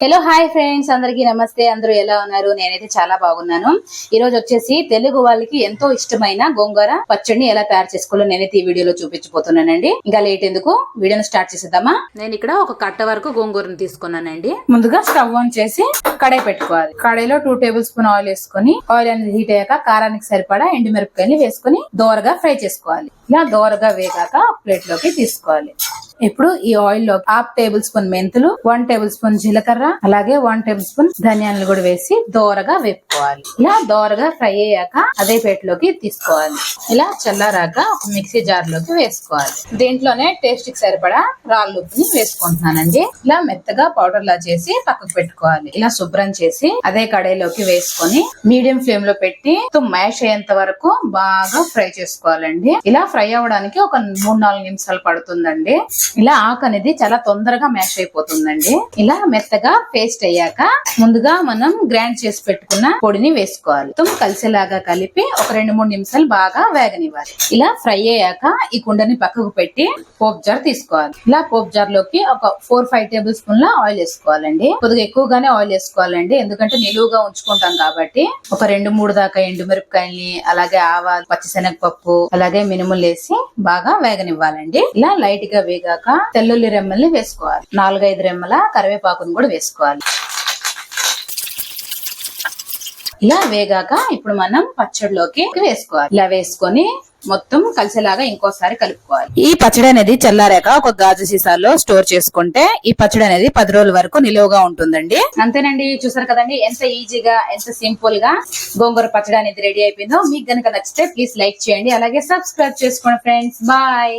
Hello hi friends, అందరికీ నమస్తే. అందరూ ఎలా ఉన్నారు? నేనైతే చాలా బాగున్నాను. ఈ రోజు వచ్చేసి తెలుగు వాళ్ళకి ఎంతో ఇష్టమైన గోంగూర పచ్చడిని ఎలా తయారు చేసుకోవాలో నేనైతే ఈ వీడియోలో చూపించబోతున్నానండి. ఇంకా లేట్ ఎందుకు, వీడియోని స్టార్ట్ చేసేద్దామా. నేను ఇక్కడ ఒక కట్ట వరకు గోంగూరను తీసుకున్నానండి. ముందుగా స్టవ్ ఆన్ చేసి కడాయి పెట్టుకోవాలి. కడాయిలో 2 టేబుల్ స్పూన్ ఆయిల్ వేసుకొని, ఆయిల్ అనేది హీట్ అయ్యాక కారానికి సరిపడా ఎండుమిరపకాయలు వేసుకొని దోరగా ఫ్రై చేసుకోవాలి. ఇలా దోరగా వేగాక ప్లేట్ లోకి తీసుకోవాలి. ఇప్పుడు ఈ ఆయిల్ లో 1/2 టేబుల్ స్పూన్ మెంతులు, 1 టేబుల్ స్పూన్ జీలకర్ర, అలాగే 1 టేబుల్ స్పూన్ ధనియాలను కూడా వేసి దోరగా వేపుకోవాలి. ఇలా దోరగా ఫ్రై అయ్యాక అదే ప్లేట్లోకి తీసుకోవాలి. ఇలా చల్లారాక ఒక మిక్సీ జార్ లోకి వేసుకోవాలి. దీంట్లోనే టేస్ట్ కి సరిపడా రాళ్ళు ఉప్పుని వేసుకుంటున్నానండి. ఇలా మెత్తగా పౌడర్ లా చేసి పక్కకు పెట్టుకోవాలి. ఇలా శుభ్రం చేసి అదే కడాయిలోకి వేసుకొని మీడియం ఫ్లేమ్ లో పెట్టి మ్యాష్ అయ్యేంత వరకు బాగా ఫ్రై చేసుకోవాలండి. ఇలా ఫ్రై అవ్వడానికి ఒక 3-4 నిమిషాలు పడుతుందండి. ఇలా ఆకు అనేది చాలా తొందరగా మ్యాష్ అయిపోతుందండి. ఇలా మెత్తగా పేస్ట్ అయ్యాక ముందుగా మనం గ్రైండ్ చేసి పెట్టుకున్న పొడిని వేసుకోవాలి. కలిసేలాగా కలిపి ఒక 2-3 నిమిషాలు బాగా వేగనివ్వాలి. ఇలా ఫ్రై అయ్యాక ఈ కుండని పక్కకు పెట్టి పోప్ జార్ తీసుకోవాలి. ఇలా పోప్ జార్ లోకి ఒక 4-5 టేబుల్ స్పూన్ల ఆయిల్ వేసుకోవాలండి. కొద్దిగా ఎక్కువగానే ఆయిల్ వేసుకోవాలండి, ఎందుకంటే నిలువుగా ఉంచుకుంటాం కాబట్టి. ఒక 2-3 దాకా ఎండుమిరపకాయల్ని, అలాగే ఆవాలు, పచ్చిశనగపప్పు, అలాగే మినుములు వేసి బాగా వేగనివ్వాలండి. ఇలా లైట్ గా వేగాక తెల్లుల్లి రెమ్మల్ని వేసుకోవాలి. 4-5 రెమ్మల కరివేపాకును కూడా వేసుకోవాలి. ఇలా వేగాక ఇప్పుడు మనం పచ్చడిలోకి వేసుకోవాలి. ఇలా వేసుకొని మొత్తం కలిసేలాగా ఇంకోసారి కలుపుకోవాలి. ఈ పచ్చడి అనేది చల్లారాక ఒక గాజు సీసాలో స్టోర్ చేసుకుంటే ఈ పచ్చడి అనేది 10 రోజుల వరకు నిలువగా ఉంటుందండి. అంతేనండి, చూసారు కదండి ఎంత ఈజీగా, ఎంత సింపుల్ గా గోంగూర పచ్చడి అనేది రెడీ అయిపోయిందో. మీకు గనుక నచ్చితే ప్లీజ్ లైక్ చేయండి, అలాగే సబ్స్క్రైబ్ చేసుకోండి ఫ్రెండ్స్. బాయ్.